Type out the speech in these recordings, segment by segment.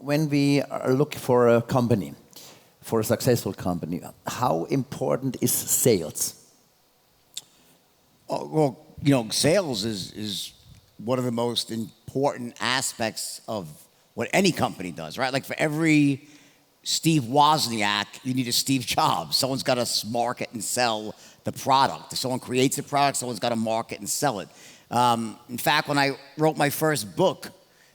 when we are looking for a company, for a successful company, how important is sales? Well, sales is one of the most important aspects of what any company does, right? Like for every Steve Wozniak, you need a Steve Jobs. Someone's got to market and sell the product. If someone creates a product, someone's got to market and sell it. In fact, when I wrote my first book,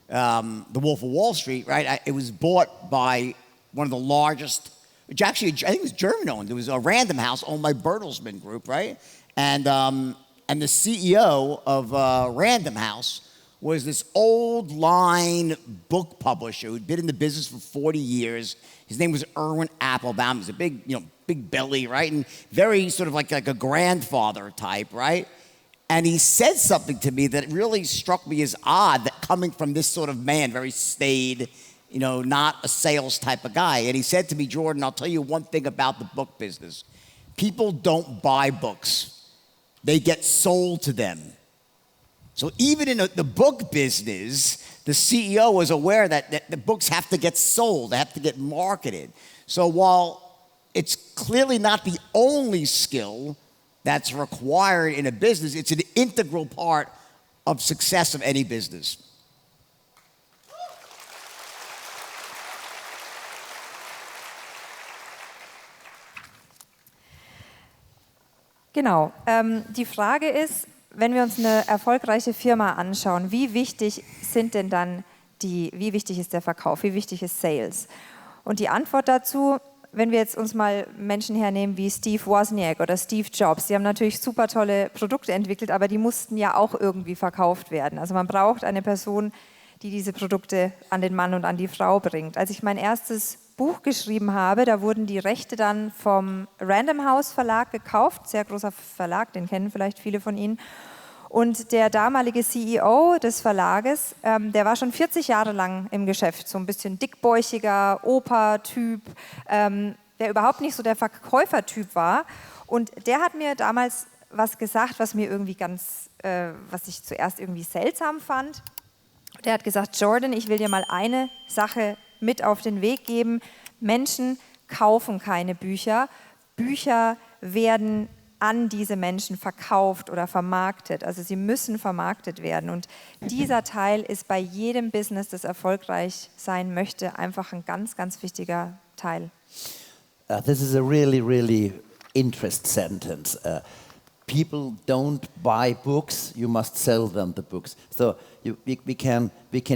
The Wolf of Wall Street, right, it was bought by one of the largest, which actually I think it was German-owned. It was a Random House owned by Bertelsmann Group, right? And the CEO of Random House was this old line book publisher who'd been in the business for 40 years. His name was Erwin Applebaum. He was a big belly, right? And very sort of like a grandfather type, right? And he said something to me that really struck me as odd, that coming from this sort of man, very staid, not a sales type of guy. And he said to me, Jordan, I'll tell you one thing about the book business. People don't buy books. They get sold to them. So even in the book business, the CEO was aware that the books have to get sold, they have to get marketed. So while it's clearly not the only skill that's required in a business, it's an integral part of success of any business. Genau. Die Frage ist, wenn wir uns eine erfolgreiche Firma anschauen, wie wichtig ist der Verkauf, wie wichtig ist Sales? Und die Antwort dazu, wenn wir jetzt uns mal Menschen hernehmen wie Steve Wozniak oder Steve Jobs, die haben natürlich super tolle Produkte entwickelt, aber die mussten ja auch irgendwie verkauft werden. Also man braucht eine Person, die diese Produkte an den Mann und an die Frau bringt. Als ich mein erstes Buch geschrieben habe, da wurden die Rechte dann vom Random House Verlag gekauft, sehr großer Verlag, den kennen vielleicht viele von Ihnen. Und der damalige CEO des Verlages, der war schon 40 Jahre lang im Geschäft, so ein bisschen dickbäuchiger Opa-Typ, der überhaupt nicht so der Verkäufertyp war. Und der hat mir damals was gesagt, was ich zuerst irgendwie seltsam fand. Der hat gesagt, Jordan, ich will dir mal eine Sache mit auf den Weg geben. Menschen kaufen keine Bücher. Bücher werden an diese Menschen verkauft oder vermarktet. Also sie müssen vermarktet werden. Und dieser Teil ist bei jedem Business, das erfolgreich sein möchte, einfach ein ganz, ganz wichtiger Teil. This is a really, really interesting sentence. People don't buy books, you must sell them the books. So we can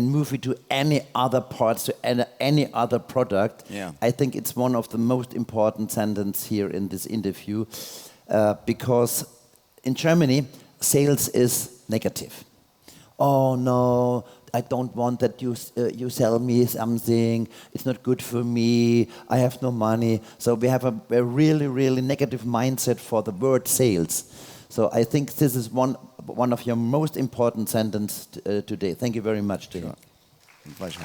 move it to any other parts, to any other product. Yeah. I think it's one of the most important sentences here in this interview because in Germany, sales is negative. Oh no, I don't want that you sell me something. It's not good for me. I have no money. So we have a really, really negative mindset for the word sales. So I think this is one of your most important sentences today. Thank you very much, Jordan. Sure. Pleasure.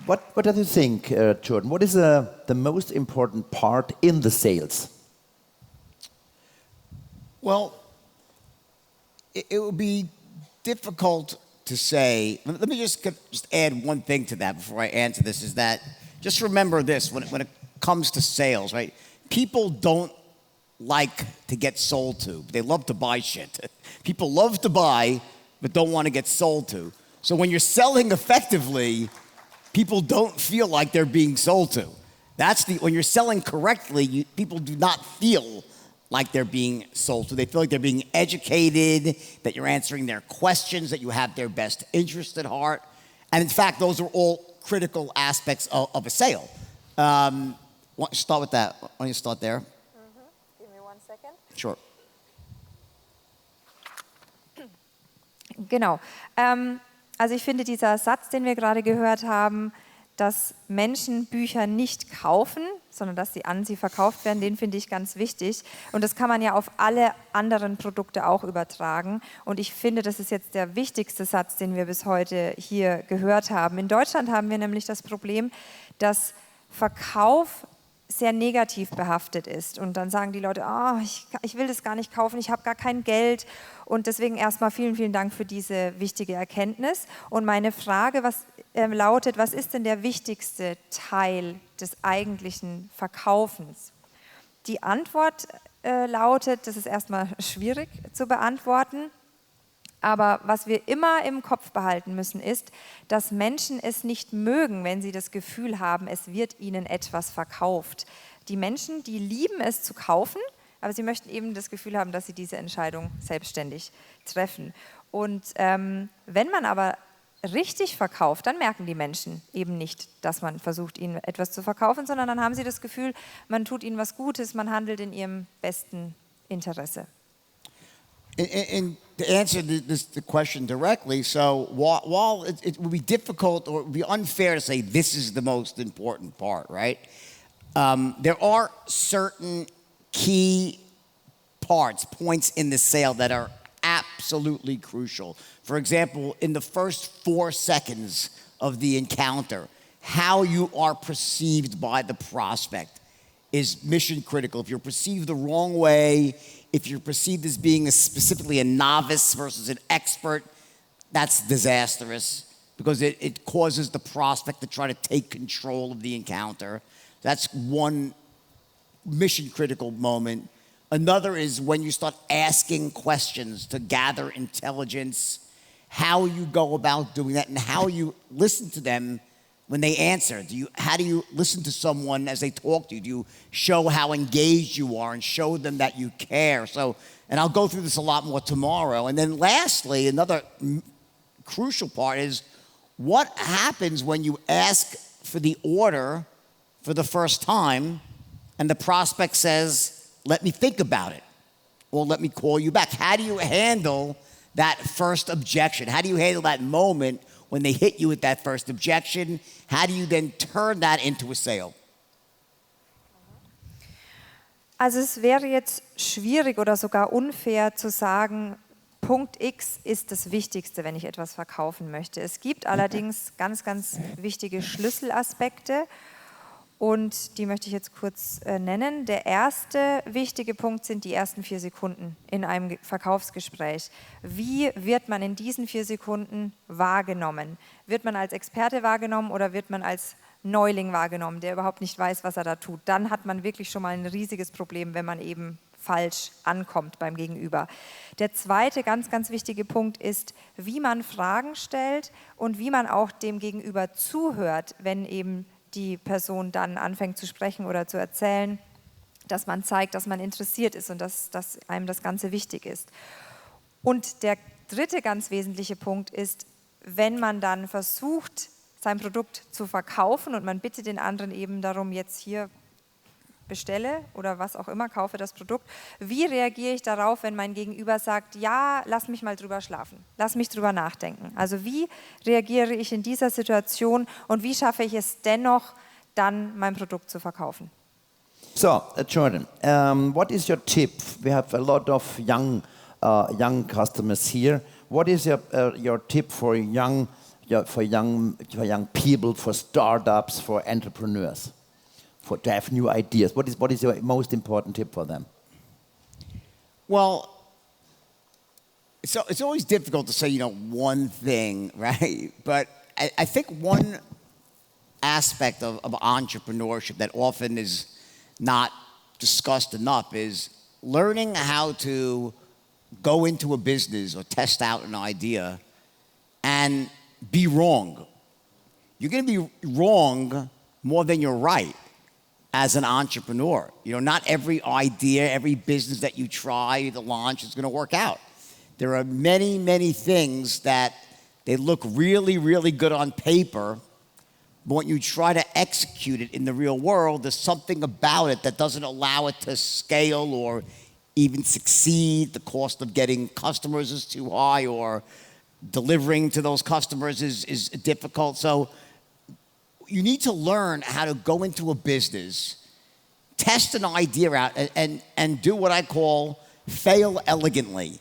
What do you think, Jordan? What is the most important part in the sales? Well, it would be difficult to say. Let me just add one thing to that before I answer this, is that just remember this, when it comes to sales, right? People don't like to get sold to. They love to buy shit. People love to buy, but don't want to get sold to. So when you're selling effectively, people don't feel like they're being sold to. When you're selling correctly, people do not feel like they're being sold to. They feel like they're being educated, that you're answering their questions, that you have their best interest at heart. And in fact, those are all critical aspects of a sale. Why don't you start with that? Why don't you start there? Give me 1 second. Sure. Genau. Also ich finde, dieser Satz, den wir gerade gehört haben, dass Menschen Bücher nicht kaufen, sondern dass sie an sie verkauft werden, den finde ich ganz wichtig. Und das kann man ja auf alle anderen Produkte auch übertragen. Und ich finde, das ist jetzt der wichtigste Satz, den wir bis heute hier gehört haben. In Deutschland haben wir nämlich das Problem, dass Verkauf sehr negativ behaftet ist. Und dann sagen die Leute, ich will das gar nicht kaufen, ich habe gar kein Geld. Und deswegen erstmal vielen, vielen Dank für diese wichtige Erkenntnis. Und meine Frage lautet, was ist denn der wichtigste Teil des eigentlichen Verkaufens? Die Antwort lautet, das ist erstmal schwierig zu beantworten, aber was wir immer im Kopf behalten müssen, ist, dass Menschen es nicht mögen, wenn sie das Gefühl haben, es wird ihnen etwas verkauft. Die Menschen, die lieben es zu kaufen, aber sie möchten eben das Gefühl haben, dass sie diese Entscheidung selbstständig treffen. Und wenn man aber richtig verkauft, dann merken die Menschen eben nicht, dass man versucht, ihnen etwas zu verkaufen, sondern dann haben sie das Gefühl, man tut ihnen was Gutes, man handelt in ihrem besten Interesse. And to answer the question directly, so while it would be difficult or it would be unfair to say this is the most important part, right? There are certain key points in the sale that are absolutely crucial. For example, in the first 4 seconds of the encounter, how you are perceived by the prospect is mission critical. If you're perceived the wrong way, if you're perceived as being specifically a novice versus an expert, that's disastrous because it causes the prospect to try to take control of the encounter. That's one mission critical moment. Another is when you start asking questions to gather intelligence, how you go about doing that and how you listen to them when they answer. How do you listen to someone as they talk to you? Do you show how engaged you are and show them that you care? So, and I'll go through this a lot more tomorrow. And then lastly, another crucial part is what happens when you ask for the order for the first time and the prospect says, let me think about it, or let me call you back. How do you handle that first objection? How do you handle that moment when they hit you with that first objection? How do you then turn that into a sale? Also es wäre jetzt schwierig oder sogar unfair zu sagen, Punkt X ist das Wichtigste, wenn ich etwas verkaufen möchte. Es gibt allerdings ganz, ganz wichtige Schlüsselaspekte und die möchte ich jetzt kurz nennen. Der erste wichtige Punkt sind die ersten 4 Sekunden in einem Verkaufsgespräch. Wie wird man in diesen 4 Sekunden wahrgenommen? Wird man als Experte wahrgenommen oder wird man als Neuling wahrgenommen, der überhaupt nicht weiß, was er da tut? Dann hat man wirklich schon mal ein riesiges Problem, wenn man eben falsch ankommt beim Gegenüber. Der zweite ganz, ganz wichtige Punkt ist, wie man Fragen stellt und wie man auch dem Gegenüber zuhört, wenn eben die Person dann anfängt zu sprechen oder zu erzählen, dass man zeigt, dass man interessiert ist und dass einem das Ganze wichtig ist. Und der dritte ganz wesentliche Punkt ist, wenn man dann versucht, sein Produkt zu verkaufen und man bittet den anderen eben darum, jetzt hier bestelle oder was auch immer, kaufe das Produkt. Wie reagiere ich darauf, wenn mein Gegenüber sagt, ja, lass mich mal drüber schlafen, lass mich drüber nachdenken. Also wie reagiere ich in dieser Situation und wie schaffe ich es dennoch, dann mein Produkt zu verkaufen? So, Jordan, what is your tip? We have a lot of young customers here. What is your tip for young people, for startups, for entrepreneurs? To have new ideas? What is your most important tip for them? Well, it's always difficult to say, one thing, right? But I think one aspect of entrepreneurship that often is not discussed enough is learning how to go into a business or test out an idea and be wrong. You're going to be wrong more than you're right. As an entrepreneur, not every idea, every business that you try to launch is going to work out. There are many, many things that they look really, really good on paper, but when you try to execute it in the real world, there's something about it that doesn't allow it to scale or even succeed. The cost of getting customers is too high, or delivering to those customers is difficult. So you need to learn how to go into a business, test an idea out, and do what I call fail elegantly.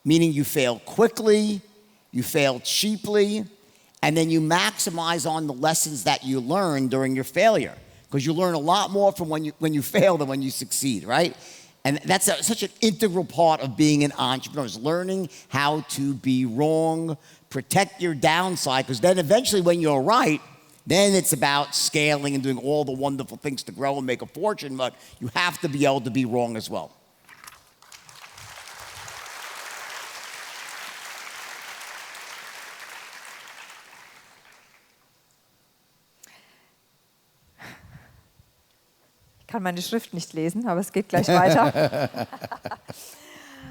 Meaning you fail quickly, you fail cheaply, and then you maximize on the lessons that you learn during your failure. because you learn a lot more from when you fail than when you succeed, right? And that's such an integral part of being an entrepreneur, is learning how to be wrong, protect your downside, because then eventually when you're right, then it's about scaling and doing all the wonderful things to grow and make a fortune, but you have to be able to be wrong as well. Ich kann meine Schrift nicht lesen, aber es geht gleich weiter.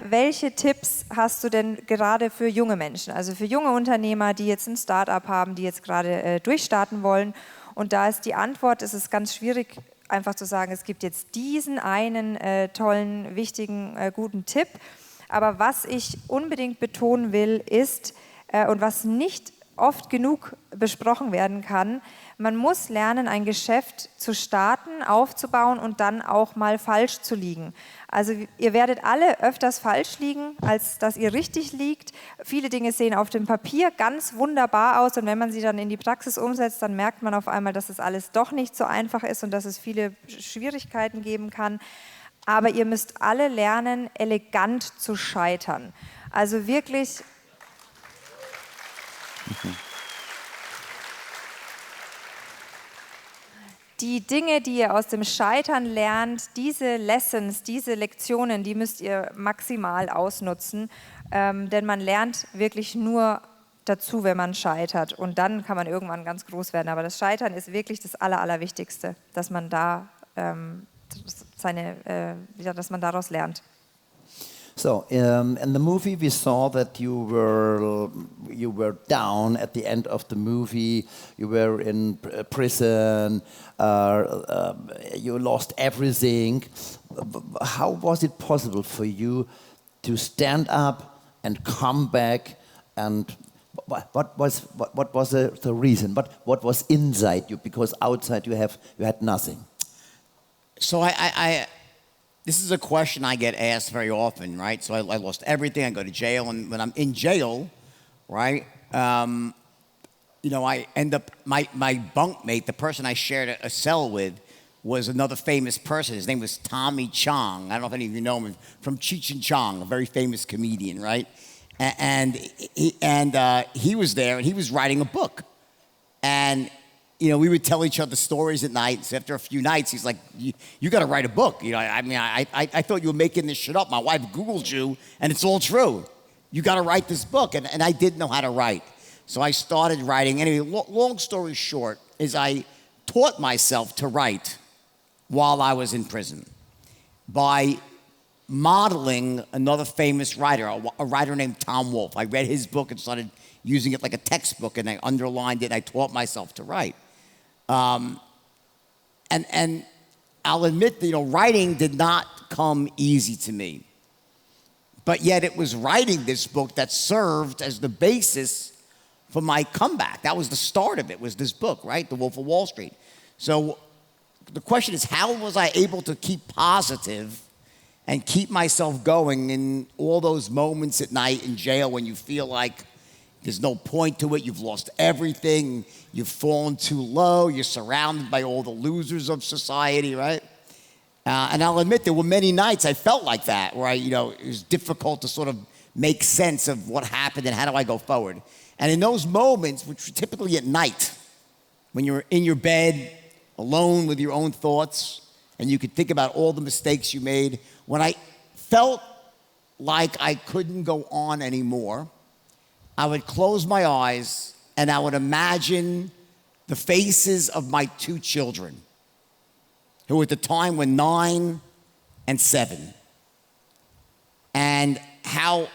Welche Tipps hast du denn gerade für junge Menschen, also für junge Unternehmer, die jetzt ein Start-up haben, die jetzt gerade durchstarten wollen? Und da ist die Antwort, es ist ganz schwierig, einfach zu sagen, es gibt jetzt diesen einen tollen, wichtigen, guten Tipp. Aber was ich unbedingt betonen will, ist, und was nicht oft genug besprochen werden kann, man muss lernen, ein Geschäft zu starten, aufzubauen und dann auch mal falsch zu liegen. Also ihr werdet alle öfters falsch liegen, als dass ihr richtig liegt. Viele Dinge sehen auf dem Papier ganz wunderbar aus und wenn man sie dann in die Praxis umsetzt, dann merkt man auf einmal, dass es alles doch nicht so einfach ist und dass es viele Schwierigkeiten geben kann. Aber ihr müsst alle lernen, elegant zu scheitern. Also wirklich... Die Dinge, die ihr aus dem Scheitern lernt, diese Lessons, diese Lektionen, die müsst ihr maximal ausnutzen, denn man lernt wirklich nur dazu, wenn man scheitert und dann kann man irgendwann ganz groß werden. Aber das Scheitern ist wirklich das Allerwichtigste, dass man da dass man daraus lernt. So, in the movie we saw that you were down at the end of the movie. You were in prison. You lost everything. How was it possible for you to stand up and come back? And what was the reason? What was inside you? Because outside you had nothing. So this is a question I get asked very often, right? So I lost everything. I go to jail, and when I'm in jail, right? I end up my bunkmate, the person I shared a cell with, was another famous person. His name was Tommy Chong. I don't know if any of you know him, from Cheech and Chong, a very famous comedian, right? And he was there, and he was writing a book, and we would tell each other stories at night. So after a few nights, he's like, you got to write a book. I thought you were making this shit up. My wife Googled you, and it's all true. You got to write this book. And I didn't know how to write. So I started writing. Anyway, long story short is I taught myself to write while I was in prison by modeling another famous writer, a writer named Tom Wolfe. I read his book and started using it like a textbook, and I underlined it, and I taught myself to write. And I'll admit that, writing did not come easy to me. But yet it was writing this book that served as the basis for my comeback. That was the start of it, was this book, right? The Wolf of Wall Street. So the question is, how was I able to keep positive and keep myself going in all those moments at night in jail when you feel like there's no point to it, you've lost everything, you've fallen too low, you're surrounded by all the losers of society, right? And I'll admit there were many nights I felt like that, where it was difficult to sort of make sense of what happened and how do I go forward. And in those moments, which were typically at night, when you're in your bed, alone with your own thoughts, and you could think about all the mistakes you made, when I felt like I couldn't go on anymore, I would close my eyes and I would imagine the faces of my two children, who at the time were 9 and 7, and how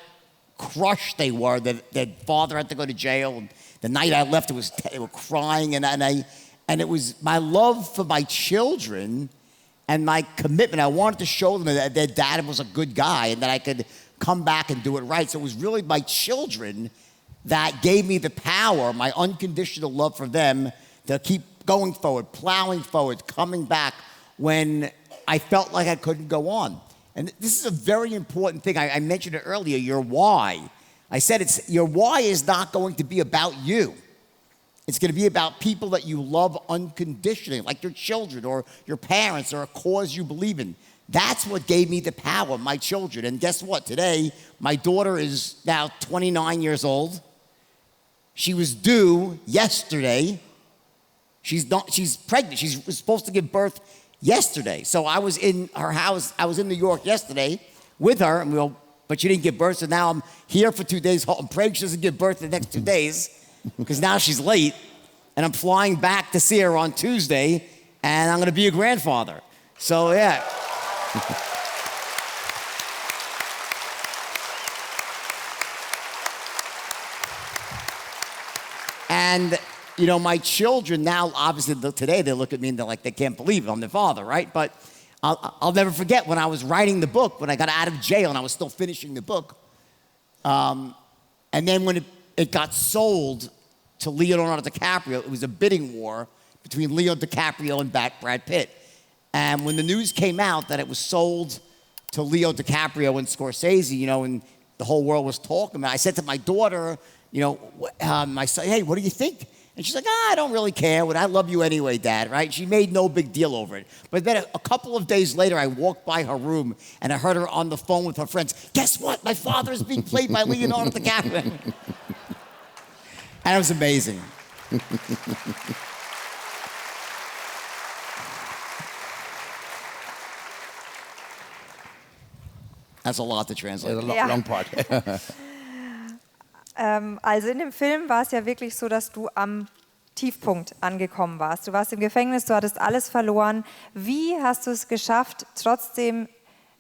crushed they were that their father had to go to jail. The night I left, they were crying, and it was my love for my children and my commitment. I wanted to show them that their dad was a good guy and that I could come back and do it right. So it was really my children that gave me the power, my unconditional love for them, to keep going forward, plowing forward, coming back when I felt like I couldn't go on. And this is a very important thing. I mentioned it earlier, your why. I said your why is not going to be about you. It's going to be about people that you love unconditionally, like your children or your parents or a cause you believe in. That's what gave me the power, my children. And guess what? Today, my daughter is now 29 years old. She was due yesterday. She's pregnant. She was supposed to give birth yesterday. So I was in her house. I was in New York yesterday with her, but she didn't give birth. So now I'm here for 2 days. I'm praying she doesn't give birth the next 2 days because now she's late. And I'm flying back to see her on Tuesday, and I'm going to be a grandfather. So, yeah. And, you know, my children now, obviously, today they look at me and they're like, they can't believe it. I'm their father, right? But I'll never forget when I was writing the book, when I got out of jail and I was still finishing the book. And then when it got sold to Leonardo DiCaprio, it was a bidding war between Leo DiCaprio and Brad Pitt. And when the news came out that it was sold to Leo DiCaprio and Scorsese, you know, and the whole world was talking about it, I said to my daughter, you know, my son, hey, what do you think? And she's like, I don't really care. I love you anyway, Dad, right? She made no big deal over it. But then a couple of days later, I walked by her room and I heard her on the phone with her friends. Guess what? My father is being played by Leonardo DiCaprio. And it was amazing. That's a lot to translate. A long part. Also in dem Film war es ja wirklich so, dass du am Tiefpunkt angekommen warst. Du warst im Gefängnis, du hattest alles verloren. Wie hast du es geschafft, trotzdem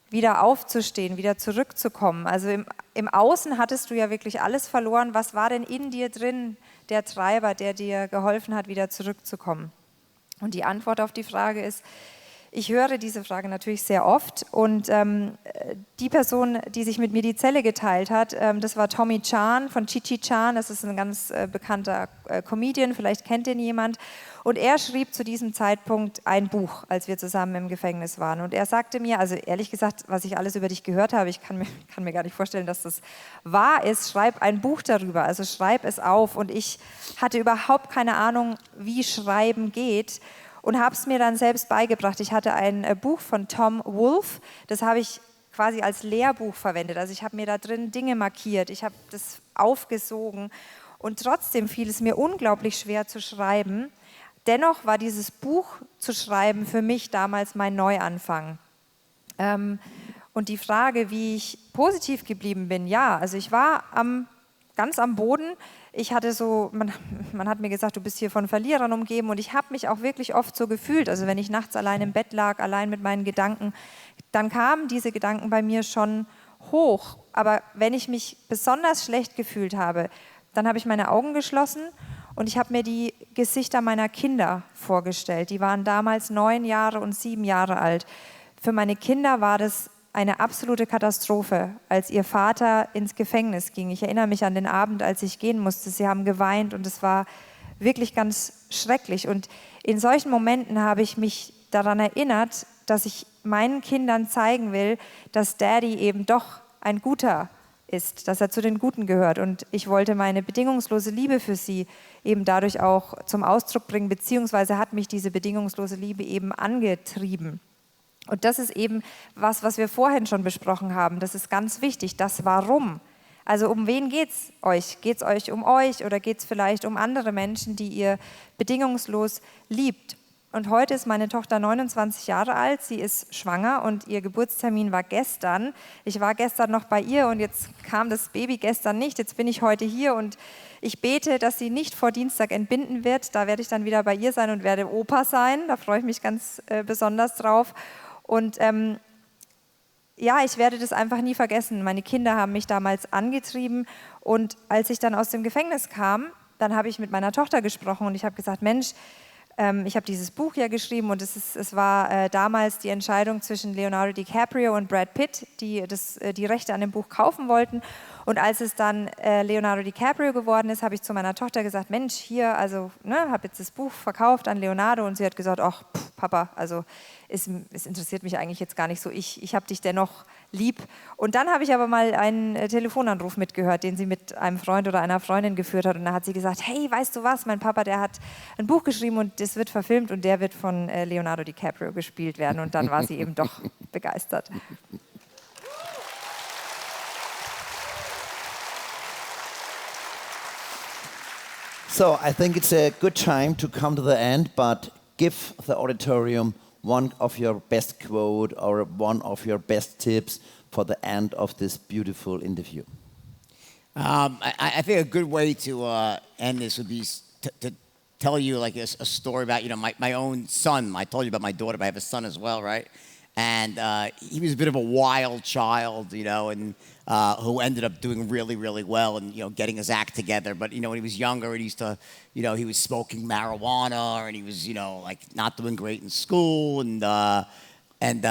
wieder aufzustehen, wieder zurückzukommen? Also im Außen hattest du ja wirklich alles verloren. Was war denn in dir drin, der Treiber, der dir geholfen hat, wieder zurückzukommen? Und die Antwort auf die Frage ist, ich höre diese Frage natürlich sehr oft und die Person, die sich mit mir die Zelle geteilt hat, das war Tommy Chan von Chi Chan, das ist ein ganz bekannter Comedian, vielleicht kennt ihn jemand, und er schrieb zu diesem Zeitpunkt ein Buch, als wir zusammen im Gefängnis waren, und er sagte mir, also ehrlich gesagt, was ich alles über dich gehört habe, ich kann mir gar nicht vorstellen, dass das wahr ist, schreib ein Buch darüber, also schreib es auf, und ich hatte überhaupt keine Ahnung, wie Schreiben geht, und habe es mir dann selbst beigebracht. Ich hatte ein Buch von Tom Wolfe, das habe ich quasi als Lehrbuch verwendet. Also ich habe mir da drin Dinge markiert, ich habe das aufgesogen und trotzdem fiel es mir unglaublich schwer zu schreiben. Dennoch war dieses Buch zu schreiben für mich damals mein Neuanfang. Und die Frage, wie ich positiv geblieben bin, ja, also ich war ganz am Boden. Ich hatte so, man hat mir gesagt, du bist hier von Verlierern umgeben, und ich habe mich auch wirklich oft so gefühlt. Also wenn ich nachts allein im Bett lag, allein mit meinen Gedanken, dann kamen diese Gedanken bei mir schon hoch. Aber wenn ich mich besonders schlecht gefühlt habe, dann habe ich meine Augen geschlossen und ich habe mir die Gesichter meiner Kinder vorgestellt. Die waren damals 9 Jahre und 7 Jahre alt. Für meine Kinder war das eine absolute Katastrophe, als ihr Vater ins Gefängnis ging. Ich erinnere mich an den Abend, als ich gehen musste. Sie haben geweint und es war wirklich ganz schrecklich. Und in solchen Momenten habe ich mich daran erinnert, dass ich meinen Kindern zeigen will, dass Daddy eben doch ein Guter ist, dass er zu den Guten gehört. Und ich wollte meine bedingungslose Liebe für sie eben dadurch auch zum Ausdruck bringen, beziehungsweise hat mich diese bedingungslose Liebe eben angetrieben. Und das ist eben was wir vorhin schon besprochen haben. Das ist ganz wichtig, das Warum. Also um wen geht es euch? Geht es euch um euch oder geht es vielleicht um andere Menschen, die ihr bedingungslos liebt? Und heute ist meine Tochter 29 Jahre alt, sie ist schwanger und ihr Geburtstermin war gestern. Ich war gestern noch bei ihr und jetzt kam das Baby gestern nicht. Jetzt bin ich heute hier und ich bete, dass sie nicht vor Dienstag entbinden wird. Da werde ich dann wieder bei ihr sein und werde Opa sein. Da freue ich mich ganz besonders drauf. Und ja, ich werde das einfach nie vergessen. Meine Kinder haben mich damals angetrieben und als ich dann aus dem Gefängnis kam, dann habe ich mit meiner Tochter gesprochen und ich habe gesagt, Mensch, ich habe dieses Buch ja geschrieben und es war damals die Entscheidung zwischen Leonardo DiCaprio und Brad Pitt, die die Rechte an dem Buch kaufen wollten. Und als es dann Leonardo DiCaprio geworden ist, habe ich zu meiner Tochter gesagt, Mensch, hier, also, ne, habe jetzt das Buch verkauft an Leonardo und sie hat gesagt, ach, Papa, also es interessiert mich eigentlich jetzt gar nicht so, ich habe dich dennoch lieb. Und dann habe ich aber mal einen Telefonanruf mitgehört, den sie mit einem Freund oder einer Freundin geführt hat und da hat sie gesagt, hey, weißt du was, mein Papa, der hat ein Buch geschrieben und das wird verfilmt und der wird von Leonardo DiCaprio gespielt werden und dann war sie eben doch begeistert. So I think it's a good time to come to the end, but give the auditorium one of your best quote or one of your best tips for the end of this beautiful interview. I think a good way to end this would be to tell you like a story about, my own son. I told you about my daughter, but I have a son as well, right? And he was a bit of a wild child, and who ended up doing really, really well and, getting his act together. But, when he was younger, he used to, he was smoking marijuana and he was, not doing great in school and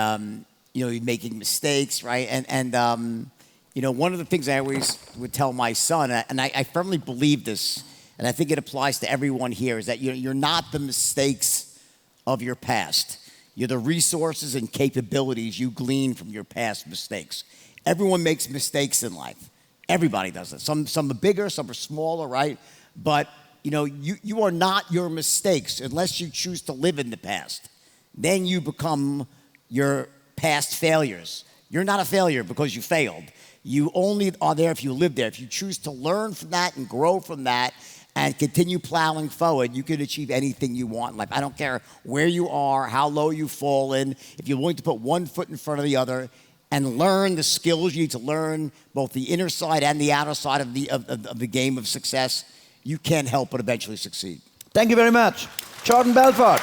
making mistakes, right? And one of the things I always would tell my son, and I firmly believe this, and I think it applies to everyone here, is that you're not the mistakes of your past. You're the resources and capabilities you glean from your past mistakes. Everyone makes mistakes in life. Everybody does it. Some are bigger, some are smaller, right? But you are not your mistakes unless you choose to live in the past. Then you become your past failures. You're not a failure because you failed. You only are there if you live there. If you choose to learn from that and grow from that and continue plowing forward, you can achieve anything you want in life. I don't care where you are, how low you've fallen, if you're willing to put one foot in front of the other and learn the skills you need to learn, both the inner side and the outer side of the game of success, you can't help but eventually succeed. Thank you very much. Jordan Belfort.